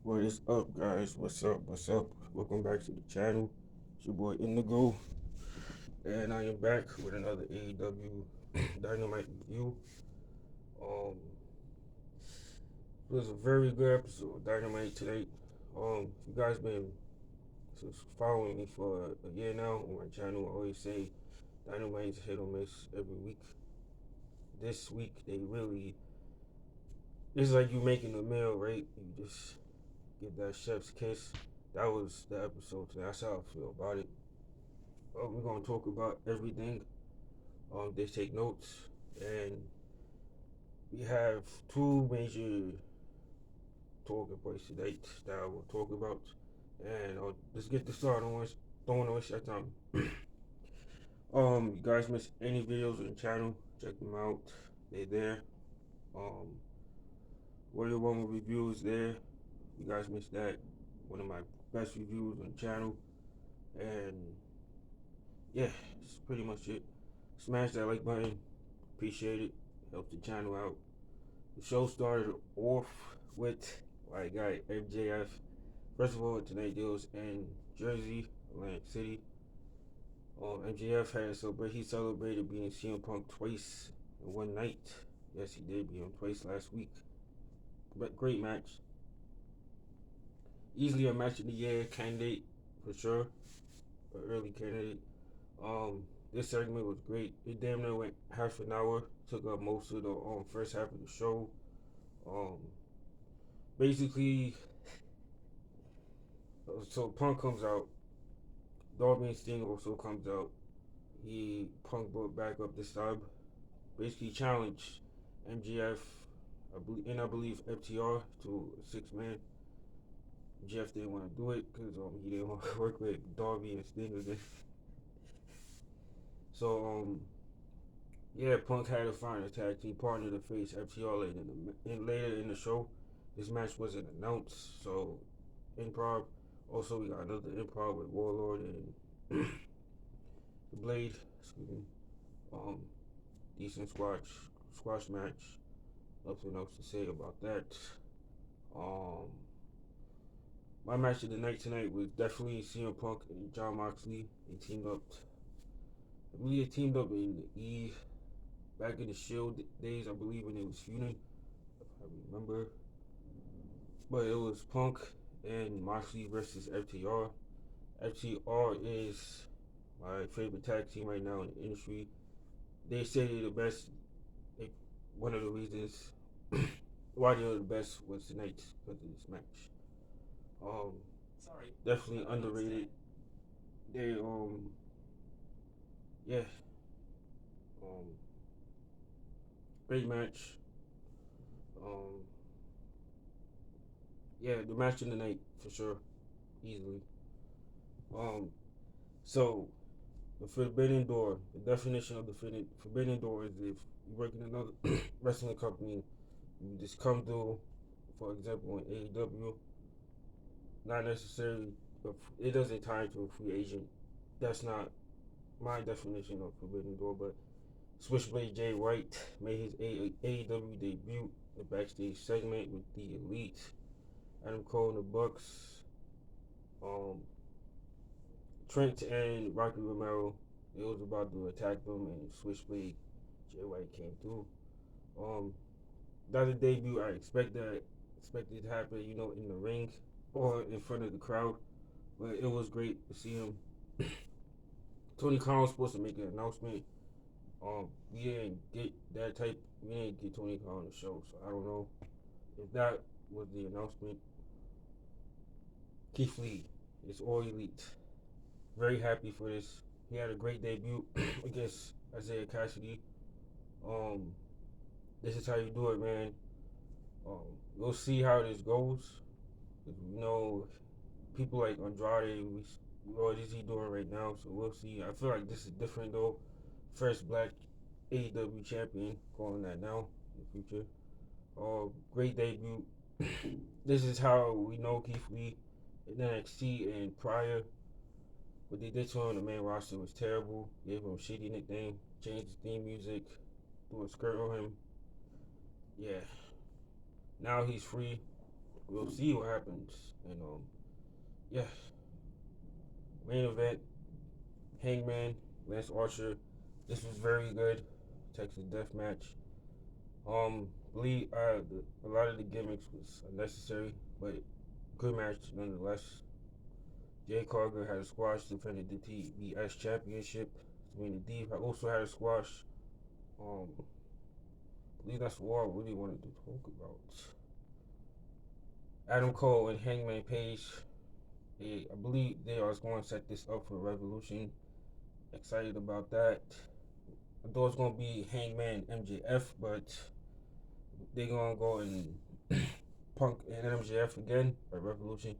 What is up, guys? What's up? What's up? Welcome back to the channel. It's your boy Indigo, and I am back with another AEW Dynamite review. Um, it was a very good episode of Dynamite today. If you guys been following me for a year now on my channel, I always say Dynamite's hit or miss every week. This week, it's like you making a meal, right? You just give that chef's kiss. That was the episode today. That's how I feel about it. We're gonna talk about everything. They take notes, and we have two major talking points today that I will talk about. And let's get this started. Don't want to waste your time. You guys miss any videos on the channel? Check them out. They're there. Um, Warrior One review is there. You guys missed that. One of my best reviews on the channel. And yeah, that's pretty much it. Smash that like button. Appreciate it. Helps the channel out. The show started off with my guy MJF. First of all, tonight deals in Jersey, Atlantic City. MJF he celebrated being CM Punk twice in one night. Yes, he did beat him twice last week. But great match. Easily a match of the year candidate for sure. An early candidate. This segment was great. It damn near went half an hour. Took up most of the first half of the show. Um, Basically, so Punk comes out. Darby and Sting also comes out. Punk brought back up this time. Basically challenged MGF, I believe FTR to a 6-man. Jeff didn't want to do it because he didn't want to work with Darby and Sting again. So yeah, Punk had to find a tag team partner to face FTR later in the show. This match wasn't announced, so improv. Also, we got another improv with Warlord and the Blade. Excuse me. Um, Decent squash match. Nothing else to say about that. Um, my match of the night tonight was definitely CM Punk and John Moxley. They teamed up. I believe they teamed up in the back in the Shield days. I believe when they was feuding. If I remember. But it was Punk and Moxley versus FTR. FTR is my favorite tag team right now in the industry. They say they're the best. They, One of the reasons why they're the best was tonight because of this match. Um, Definitely underrated. They yeah, um, great match. Um, yeah, the match of the night for sure, easily. Um, so the forbidden door. The definition of the forbidden door is if you work in another wrestling company, you just come through. For example, in AEW, not necessarily. It doesn't tie to a free agent. That's not my definition of forbidden door, but Switchblade Jay White made his AEW debut in the backstage segment with the Elite, Adam Cole and the Bucks, um, Trent and Rocky Romero. They was about to attack them, and Switchblade Jay White came through. Um, that's a debut I expected to happen, in the ring or in front of the crowd. But it was great to see him. Tony Khan was supposed to make an announcement. We didn't get that type. We didn't get Tony Khan on the show, so I don't know if that was the announcement. Keith Lee is all elite. Very happy for this. He had a great debut against Isaiah Cassidy. Um, this is how you do it, man. We'll see how this goes. You know, people like Andrade, what is he doing right now? So we'll see. I feel like this is different though. First black AEW champion, calling that now in the future. Great debut. This is how we know Keith Lee in NXT and prior. What they did to him, the main roster was terrible. Gave him a shitty nickname, changed the theme music, threw a skirt on him. Yeah. Now he's free. we'll see what happens. And yeah, main event, Hangman, Lance Archer. This was very good. Texas Death Match. Believe a lot of the gimmicks was unnecessary, but good match nonetheless. Jay Cargill had a squash defended the TBS championship. I mean, the Deep also had a squash. I believe that's all I really wanted to talk about. Adam Cole and Hangman Page. I believe they are going to set this up for Revolution. Excited about that. I thought it was going to be Hangman MJF, but they're going to go and Punk and MJF again at Revolution.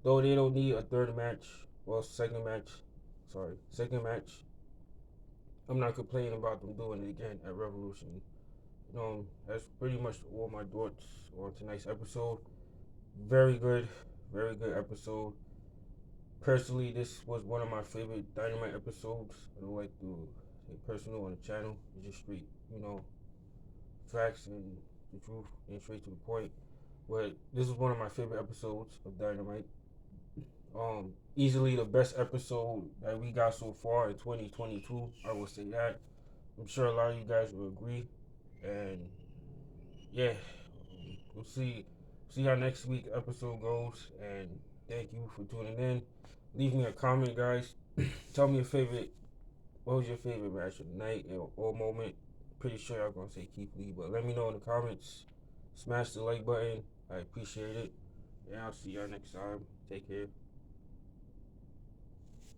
Though they don't need a third match, well, second match. I'm not complaining about them doing it again at Revolution. That's pretty much all my thoughts on tonight's episode. Very good, very good episode. Personally, this was one of my favorite Dynamite episodes. I don't like to say personal on the channel. It's just straight, facts and the truth and straight to the point. But this is one of my favorite episodes of Dynamite. Easily the best episode that we got so far in 2022. I will say that. I'm sure a lot of you guys will agree. And yeah, we'll see how next week episode goes. And thank you for tuning in. Leave me a comment, guys. Tell me what was your favorite match of the night or moment. Pretty sure y'all gonna say Keith Lee, but let me know in the comments. Smash the like button. I appreciate it. And I'll see y'all next time. Take care.